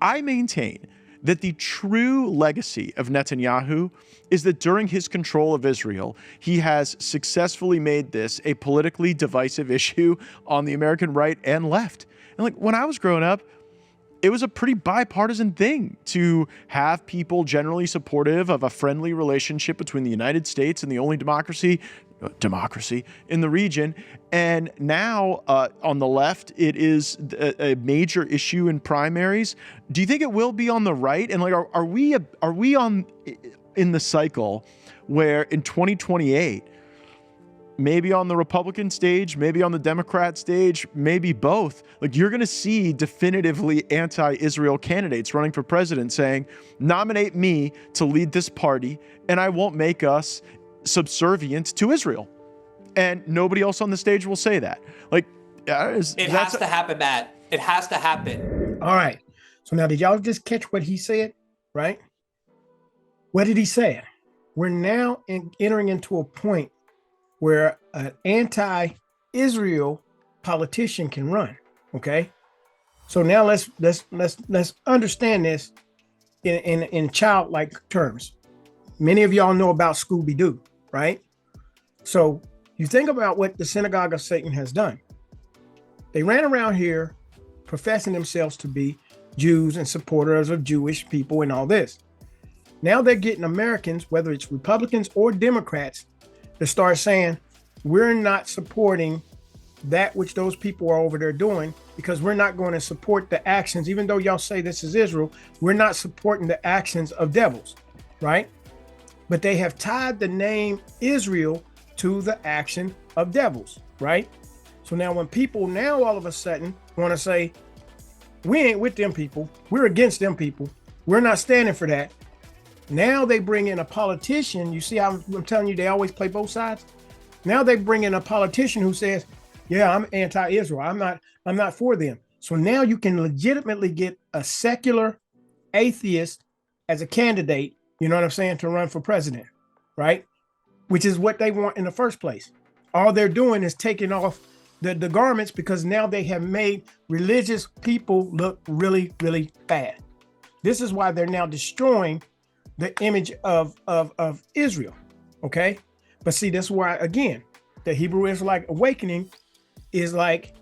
I maintain that the true legacy of Netanyahu is that during his control of Israel, he has successfully made this a politically divisive issue on the American right and left. And like when I was growing up, it was a pretty bipartisan thing to have people generally supportive of a friendly relationship between the United States and the only democracy in the region. And now on the left, it is a major issue in primaries. Do you think it will be on the right? And like, are we in the cycle where in 2028, maybe on the Republican stage, maybe on the Democrat stage, maybe both, like you're going to see definitively anti-Israel candidates running for president saying, nominate me to lead this party and I won't make us subservient to Israel. And nobody else on the stage will say that. Like, it has to happen, Matt. It has to happen. All right. So now, did y'all just catch what he said, right? What did he say? We're now entering into a point where an anti-Israel politician can run. Okay, so now let's understand this in childlike terms. Many of y'all know about Scooby-Doo, right? So you think about what the Synagogue of Satan has done. They ran around here professing themselves to be Jews and supporters of Jewish people and all this. Now they're getting Americans, whether it's Republicans or Democrats, to start saying, we're not supporting that which those people are over there doing, because we're not going to support the actions, even though y'all say this is Israel, we're not supporting the actions of devils, right? But they have tied the name Israel to the action of devils, right? So now when people now all of a sudden want to say, we ain't with them people, we're against them people, we're not standing for that. Now they bring in a politician. You see how I'm telling you, they always play both sides. Now they bring in a politician who says, yeah, I'm anti-Israel. I'm not for them. So now you can legitimately get a secular atheist as a candidate, you know what I'm saying, to run for president, right? Which is what they want in the first place. All they're doing is taking off the garments, because now they have made religious people look really, really bad. This is why they're now destroying the image of Israel, okay? But see, that's why, again, the Hebrew Israelite awakening is like,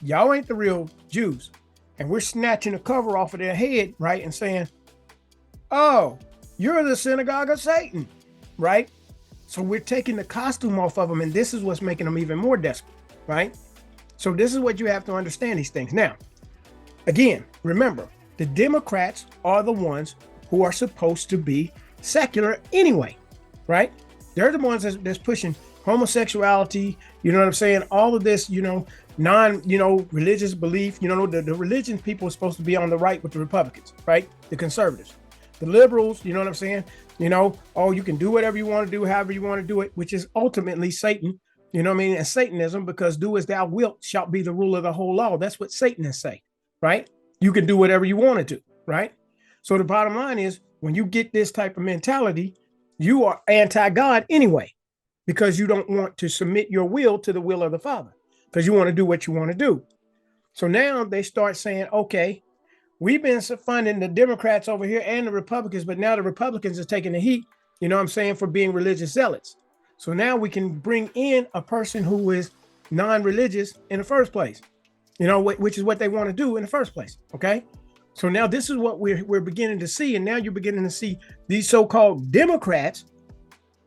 y'all ain't the real Jews. And we're snatching the cover off of their head, right? And saying, oh, you're the synagogue of Satan, right? So we're taking the costume off of them, and this is what's making them even more desperate, right? So this is what you have to understand these things. Now, again, remember, the Democrats are the ones who are supposed to be secular anyway, right? They're the ones that's pushing homosexuality, you know what I'm saying? All of this, religious belief, the religion people are supposed to be on the right with the Republicans, right? The conservatives, the liberals, you know what I'm saying? You can do whatever you want to do, however you want to do it, which is ultimately Satan, you know what I mean? And Satanism, because do as thou wilt shall be the rule of the whole law. That's what Satanists say, right? You can do whatever you want to do, right? So the bottom line is, when you get this type of mentality, you are anti-God anyway, because you don't want to submit your will to the will of the Father, because you want to do what you want to do. So now they start saying, okay, we've been funding the Democrats over here and the Republicans, but now the Republicans are taking the heat, you know what I'm saying, for being religious zealots. So now we can bring in a person who is non-religious in the first place, which is what they want to do in the first place, okay? So now this is what we're beginning to see, and now you're beginning to see these so-called Democrats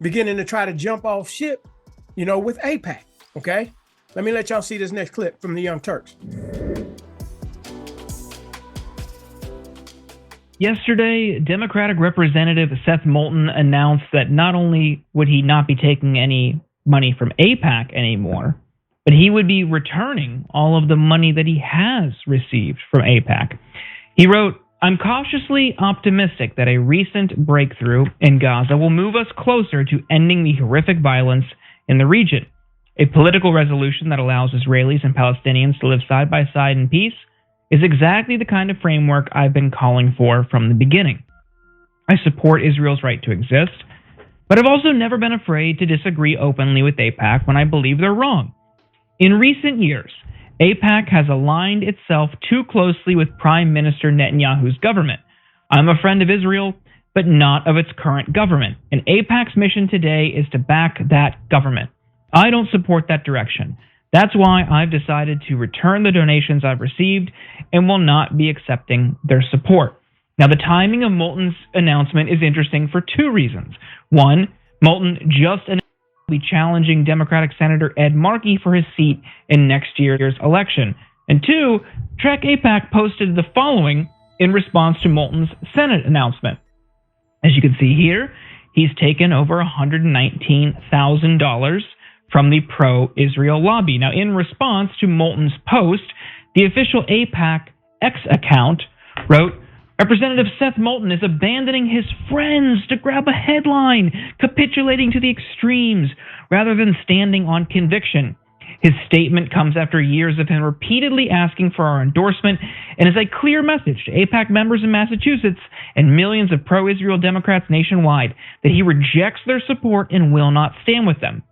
beginning to try to jump off ship, with AIPAC, okay? Let me let y'all see this next clip from the Young Turks. Yesterday, Democratic Representative Seth Moulton announced that not only would he not be taking any money from AIPAC anymore, but he would be returning all of the money that he has received from AIPAC. He wrote, "I'm cautiously optimistic that a recent breakthrough in Gaza will move us closer to ending the horrific violence in the region. A political resolution that allows Israelis and Palestinians to live side by side in peace is exactly the kind of framework I've been calling for from the beginning. I support Israel's right to exist, but I've also never been afraid to disagree openly with AIPAC when I believe they're wrong. In recent years, AIPAC has aligned itself too closely with Prime Minister Netanyahu's government. I'm a friend of Israel, but not of its current government, and AIPAC's mission today is to back that government. I don't support that direction. That's why I've decided to return the donations I've received and will not be accepting their support." Now, the timing of Moulton's announcement is interesting for two reasons. One, Moulton just announced he will be challenging Democratic Senator Ed Markey for his seat in next year's election. And two, Trek AIPAC posted the following in response to Moulton's Senate announcement. As you can see here, he's taken over $119,000 from the pro-Israel lobby. Now, in response to Moulton's post, the official AIPAC X account wrote, "Representative Seth Moulton is abandoning his friends to grab a headline, capitulating to the extremes rather than standing on conviction. His statement comes after years of him repeatedly asking for our endorsement and is a clear message to AIPAC members in Massachusetts and millions of pro-Israel Democrats nationwide that he rejects their support and will not stand with them.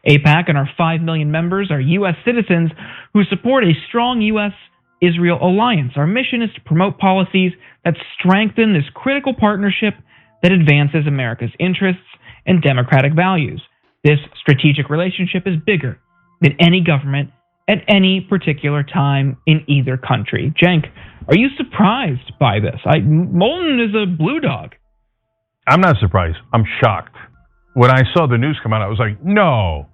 AIPAC and our 5 million members are U.S. citizens who support a strong U.S.-Israel alliance. Our mission is to promote policies that strengthen this critical partnership that advances America's interests and democratic values. This strategic relationship is bigger than any government at any particular time in either country." Cenk, are you surprised by this? Moulton is a blue dog. I'm not surprised. I'm shocked. When I saw the news come out, I was like, no,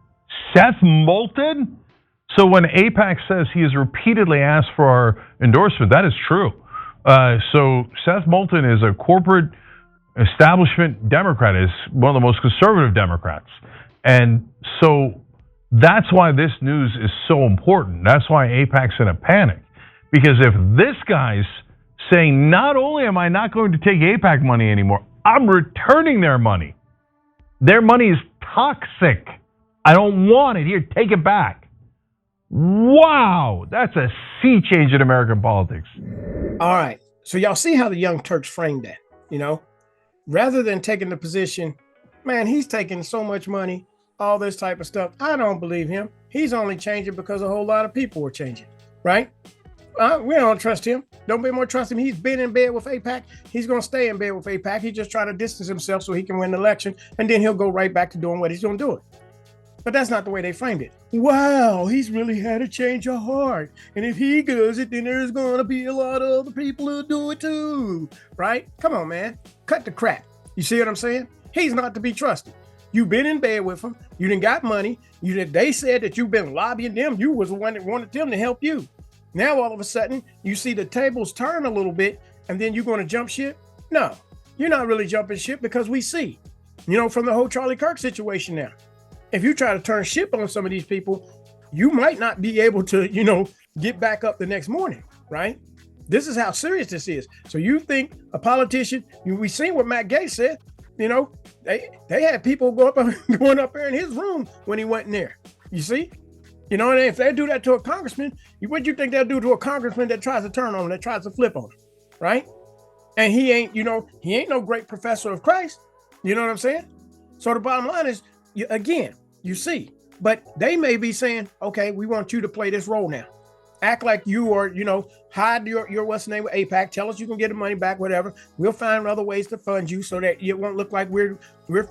Seth Moulton? So when AIPAC says he has repeatedly asked for our endorsement, that is true. So Seth Moulton is a corporate establishment Democrat, is one of the most conservative Democrats. And so that's why this news is so important. That's why AIPAC's in a panic. Because if this guy's saying, not only am I not going to take AIPAC money anymore, I'm returning their money. Their money is toxic. I don't want it. Here, take it back. Wow, that's a sea change in American politics. All right. So y'all see how the Young Turks framed that, Rather than taking the position, man, he's taking so much money, all this type of stuff. I don't believe him. He's only changing because a whole lot of people are changing, right? We don't trust him. Don't be more trust him. He's been in bed with AIPAC. He's going to stay in bed with AIPAC. He's just trying to distance himself so he can win the election, and then he'll go right back to doing what he's going to do. But that's not the way they framed it. Wow, he's really had a change of heart. And if he does it, then there's going to be a lot of other people who do it too, right? Come on, man. Cut the crap. You see what I'm saying? He's not to be trusted. You've been in bed with him. You done got money. They said that you've been lobbying them. You was the one that wanted them to help you. Now, all of a sudden, you see the tables turn a little bit, and then you're going to jump ship? No, you're not really jumping ship, because we see, from the whole Charlie Kirk situation now, if you try to turn ship on some of these people, you might not be able to, get back up the next morning, right? This is how serious this is. So you think a politician, we seen what Matt Gaetz said, they had people going up there in his room when he went in there. You see? And if they do that to a congressman, what do you think they'll do to a congressman that tries to turn on him, that tries to flip on him, right? And he ain't no great professor of Christ. You know what I'm saying? So the bottom line is, you see, but they may be saying, okay, we want you to play this role now. Act like you are, hide your what's the name with AIPAC. Tell us you can get the money back, whatever. We'll find other ways to fund you so that it won't look like we're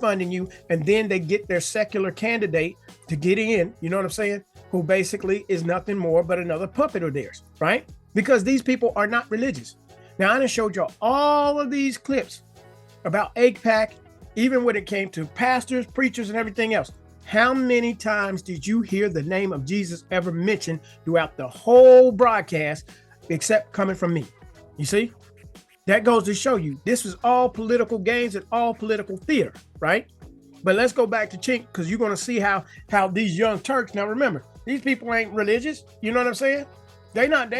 funding you. And then they get their secular candidate to get in, you know what I'm saying? Who basically is nothing more but another puppet of theirs, right? Because these people are not religious. Now, I done showed y'all all of these clips about AIPAC, even when it came to pastors, preachers, and everything else. How many times did you hear the name of Jesus ever mentioned throughout the whole broadcast, except coming from me? You see? That goes to show you this was all political games and all political theater, right? But let's go back to Chink, because you're going to see how these young Turks, now remember, these people ain't religious. You know what I'm saying? They not,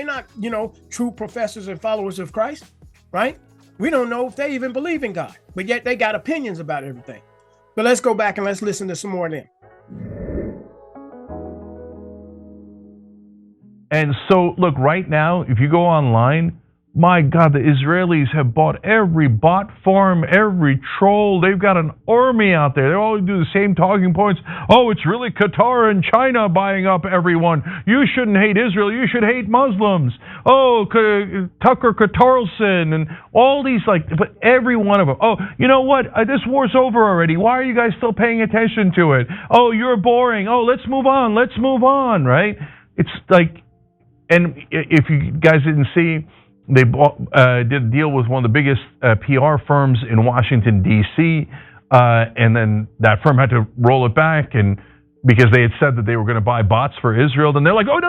true professors and followers of Christ, right? We don't know if they even believe in God, but yet they got opinions about everything. But let's go back and let's listen to some more of them. And so, look, right now, if you go online, my God, the Israelis have bought every bot farm, every troll. They've got an army out there. They all do the same talking points. Oh, it's really Qatar and China buying up everyone. You shouldn't hate Israel. You should hate Muslims. Oh, Tucker Carlson and all these, but every one of them. Oh, you know what? This war's over already. Why are you guys still paying attention to it? Oh, you're boring. Oh, let's move on. Let's move on, right? It's like, and if you guys didn't see, they did a deal with one of the biggest PR firms in Washington, D.C., and then that firm had to roll it back, and because they had said that they were going to buy bots for Israel, then they're like, oh, no,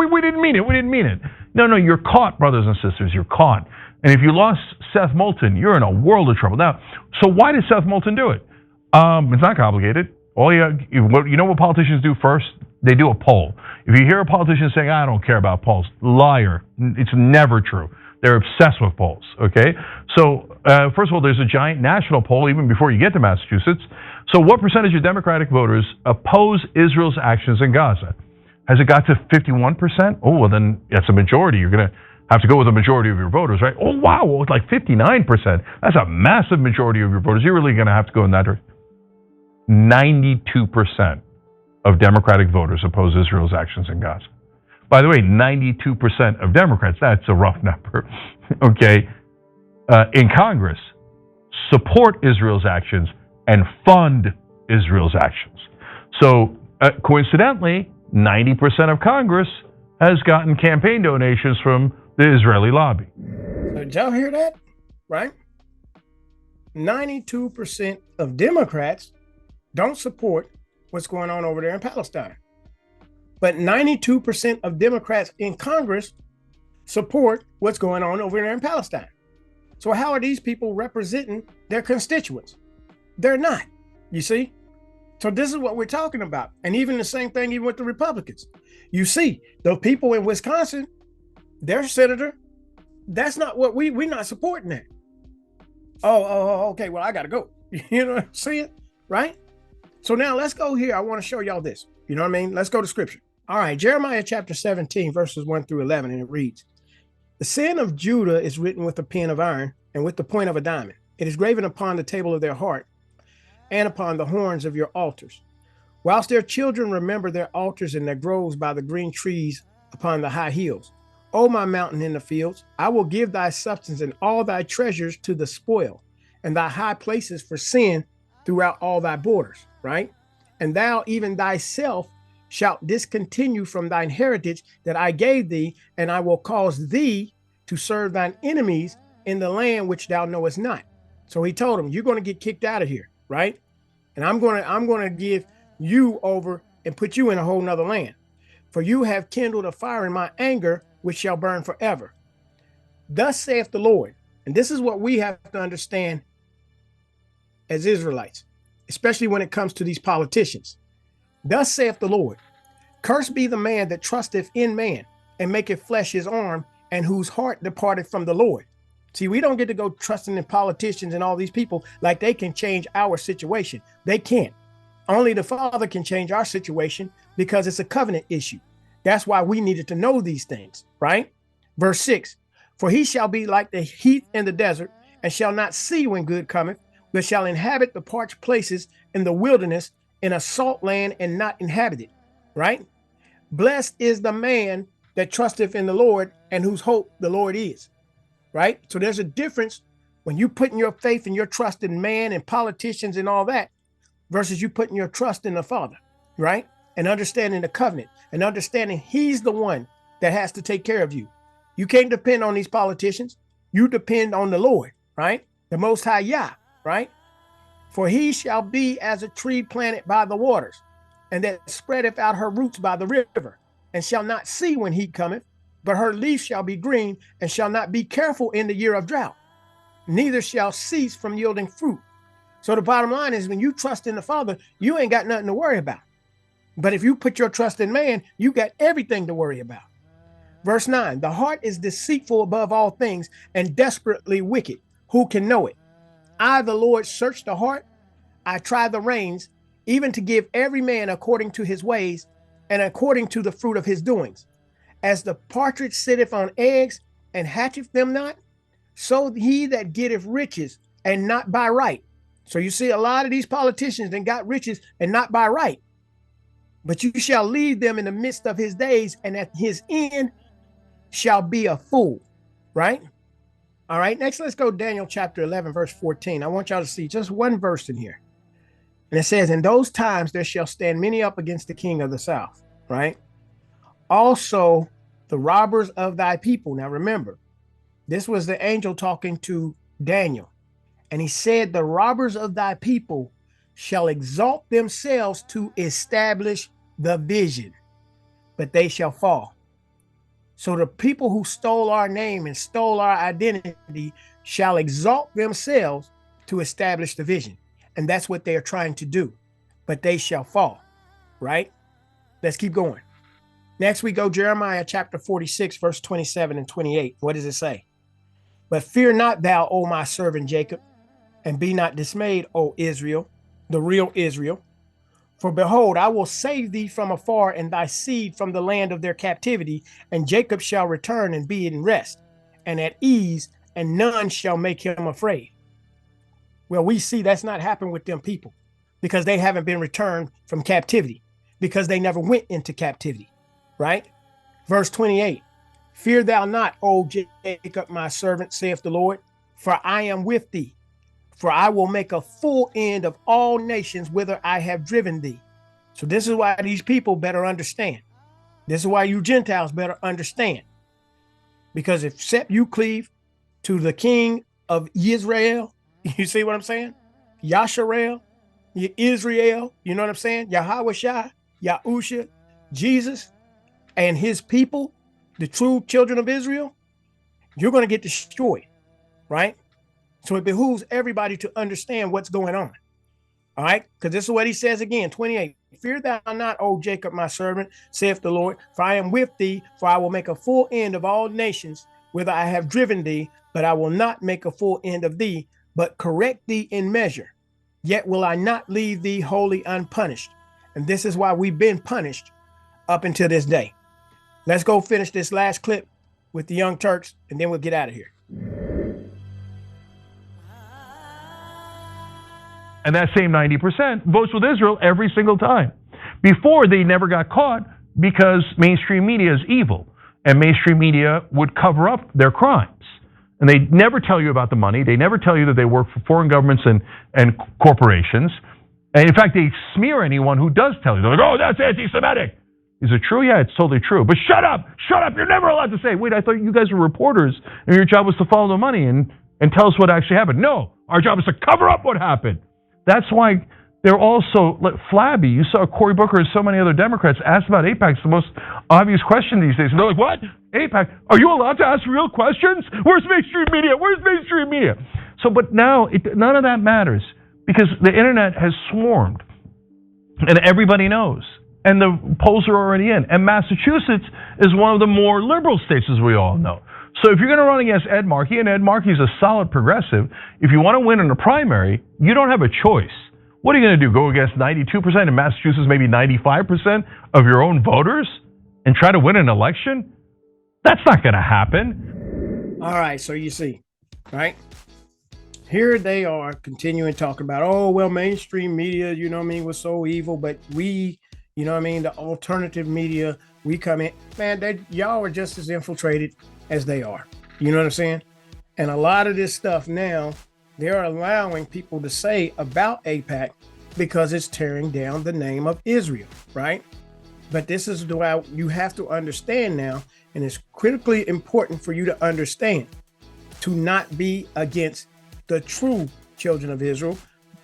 we didn't mean it. No, you're caught, brothers and sisters, you're caught. And if you lost Seth Moulton, you're in a world of trouble. Now, so why did Seth Moulton do it? It's not complicated. You know what politicians do first? They do a poll. If you hear a politician saying, I don't care about polls, liar. It's never true. They're obsessed with polls, okay? So, first of all, there's a giant national poll even before you get to Massachusetts. So what percentage of Democratic voters oppose Israel's actions in Gaza? Has it got to 51%? Oh, well, then that's a majority. You're going to have to go with a majority of your voters, right? Oh, wow, well, it's like 59%. That's a massive majority of your voters. You're really going to have to go in that direction. 92% of Democratic voters oppose Israel's actions in Gaza. By the way, 92% of Democrats, that's a rough number, okay, in Congress, support Israel's actions and fund Israel's actions. So, coincidentally, 90% of Congress has gotten campaign donations from the Israeli lobby. So did y'all hear that? Right? 92% of Democrats don't support what's going on over there in Palestine. But 92% of Democrats in Congress support what's going on over there in Palestine. So how are these people representing their constituents? They're not, you see? So this is what we're talking about. And even the same thing even with the Republicans. You see, the people in Wisconsin, their senator, that's not what we're not supporting that. Oh, okay, well, I got to go. You know what I'm saying? Right? So now let's go here. I want to show y'all this. You know what I mean? Let's go to scripture. All right, Jeremiah chapter 17, verses 1 through 11, and it reads, the sin of Judah is written with a pen of iron and with the point of a diamond. It is graven upon the table of their heart and upon the horns of your altars. Whilst their children remember their altars and their groves by the green trees upon the high hills. O my mountain in the fields, I will give thy substance and all thy treasures to the spoil, and thy high places for sin throughout all thy borders, right? And thou even thyself shalt discontinue from thine heritage that I gave thee, and I will cause thee to serve thine enemies in the land which thou knowest not. So he told him, you're going to get kicked out of here, right? And I'm going to give you over and put you in a whole nother land. For you have kindled a fire in my anger, which shall burn forever. Thus saith the Lord. And this is what we have to understand as Israelites, especially when it comes to these politicians. Thus saith the Lord, cursed be the man that trusteth in man, and maketh flesh his arm, and whose heart departed from the Lord. See, we don't get to go trusting in politicians and all these people like they can change our situation. They can't. Only the Father can change our situation because it's a covenant issue. That's why we needed to know these things, right? Verse 6, for he shall be like the heath in the desert, and shall not see when good cometh, but shall inhabit the parched places in the wilderness, in a salt land and not inhabited, right? Blessed is the man that trusteth in the Lord, and whose hope the Lord is, right? So there's a difference when you putting your faith and your trust in man and politicians and all that, versus you putting your trust in the Father, right? And understanding the covenant and understanding he's the one that has to take care of you. You can't depend on these politicians. You depend on the Lord, right? The Most High Yah, right? For he shall be as a tree planted by the waters, and that spreadeth out her roots by the river, and shall not see when heat cometh, but her leaf shall be green, and shall not be careful in the year of drought, neither shall cease from yielding fruit. So the bottom line is, when you trust in the Father, you ain't got nothing to worry about. But if you put your trust in man, you got everything to worry about. Verse 9, the heart is deceitful above all things and desperately wicked. Who can know it? I, the Lord, search the heart. I try the reins, even to give every man according to his ways and according to the fruit of his doings. As the partridge sitteth on eggs and hatcheth them not, so he that getteth riches and not by right. So you see a lot of these politicians that got riches and not by right. But you shall leave them in the midst of his days, and at his end shall be a fool, right? All right, next let's go Daniel chapter 11, verse 14. I want y'all to see just one verse in here. And it says, in those times there shall stand many up against the king of the south, right? Also the robbers of thy people. Now remember, this was the angel talking to Daniel. And he said, the robbers of thy people shall exalt themselves to establish the vision, but they shall fall. So the people who stole our name and stole our identity shall exalt themselves to establish the vision. And that's what they are trying to do, but they shall fall, right? Let's keep going. Next we go Jeremiah chapter 46, verse 27 and 28. What does it say? But fear not thou, O my servant Jacob, and be not dismayed, O Israel, the real Israel. For behold, I will save thee from afar, and thy seed from the land of their captivity, and Jacob shall return and be in rest, and at ease, and none shall make him afraid. Well, we see that's not happened with them people, because they haven't been returned from captivity, because they never went into captivity, right? Verse 28, fear thou not, O Jacob, my servant, saith the Lord, for I am with thee. For I will make a full end of all nations whither I have driven thee. So this is why these people better understand. This is why you Gentiles better understand. Because except you cleave to the king of Israel, you see what I'm saying? Yasharel, Israel, you know what I'm saying? Yahweh, Yahusha, Jesus, and his people, the true children of Israel, you're going to get destroyed, right? So it behooves everybody to understand what's going on. All right, because this is what he says again, 28. Fear thou not, O Jacob, my servant, saith the Lord, for I am with thee, for I will make a full end of all nations, whither I have driven thee, but I will not make a full end of thee, but correct thee in measure. Yet will I not leave thee wholly unpunished. And this is why we've been punished up until this day. Let's go finish this last clip with the Young Turks, and then we'll get out of here. And that same 90% votes with Israel every single time. Before, they never got caught because mainstream media is evil, and mainstream media would cover up their crimes. And they never tell you about the money. They never tell you that they work for foreign governments and corporations. And in fact, they smear anyone who does tell you. They're like, oh, that's anti-Semitic. Is it true? Yeah, it's totally true. But shut up. Shut up. You're never allowed to say, wait, I thought you guys were reporters and your job was to follow the money and tell us what actually happened. No, our job is to cover up what happened. That's why they're also flabby. You saw Cory Booker and so many other Democrats asked about AIPAC. It's the most obvious question these days. And they're like, what? AIPAC? Are you allowed to ask real questions? Where's mainstream media? Where's mainstream media? So, but now none of that matters because the internet has swarmed and everybody knows. And the polls are already in. And Massachusetts is one of the more liberal states, as we all know. So if you're going to run against Ed Markey, and Ed Markey is a solid progressive, if you want to win in a primary, you don't have a choice. What are you going to do? Go against 92% in Massachusetts, maybe 95% of your own voters and try to win an election? That's not going to happen. All right, so you see, right? Here they are continuing talking about, oh, well, mainstream media, you know what I mean, was so evil, but we, you know what I mean, the alternative media, we come in, man, y'all are just as infiltrated as they are. You know what I'm saying? And a lot of this stuff now, they're allowing people to say about AIPAC because it's tearing down the name of Israel, right? But this is the way you have to understand now, and it's critically important for you to understand to not be against the true children of Israel.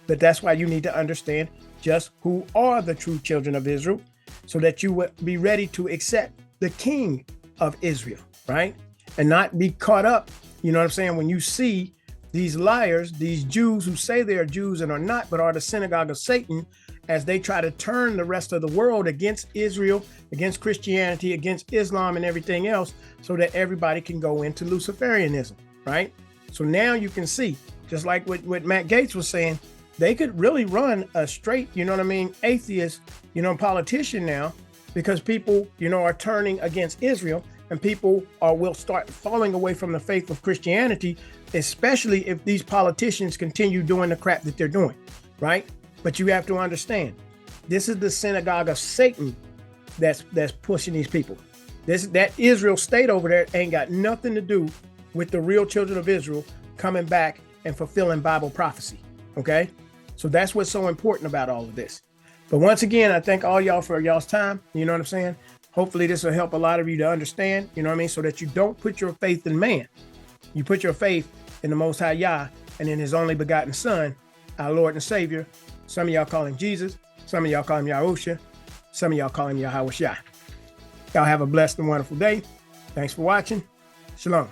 But that's why you need to understand just who are the true children of Israel so that you would be ready to accept the king of Israel, right? And not be caught up, you know what I'm saying, when you see these liars, these Jews who say they are Jews and are not, but are the synagogue of Satan, as they try to turn the rest of the world against Israel, against Christianity, against Islam and everything else, so that everybody can go into Luciferianism, right? So now you can see, just like what Matt Gaetz was saying, they could really run a straight, you know what I mean, atheist, you know, politician now, because people, you know, are turning against Israel. And people will start falling away from the faith of Christianity, especially if these politicians continue doing the crap that they're doing, right? But you have to understand, this is the synagogue of Satan that's pushing these people. That Israel state over there ain't got nothing to do with the real children of Israel coming back and fulfilling Bible prophecy, okay? So that's what's so important about all of this. But once again, I thank all y'all for y'all's time, you know what I'm saying? Hopefully this will help a lot of you to understand, you know what I mean? So that you don't put your faith in man. You put your faith in the Most High Yah and in his only begotten Son, our Lord and Savior. Some of y'all call him Jesus. Some of y'all call him Yahusha. Some of y'all call him Yahweh Shai. Y'all have a blessed and wonderful day. Thanks for watching. Shalom.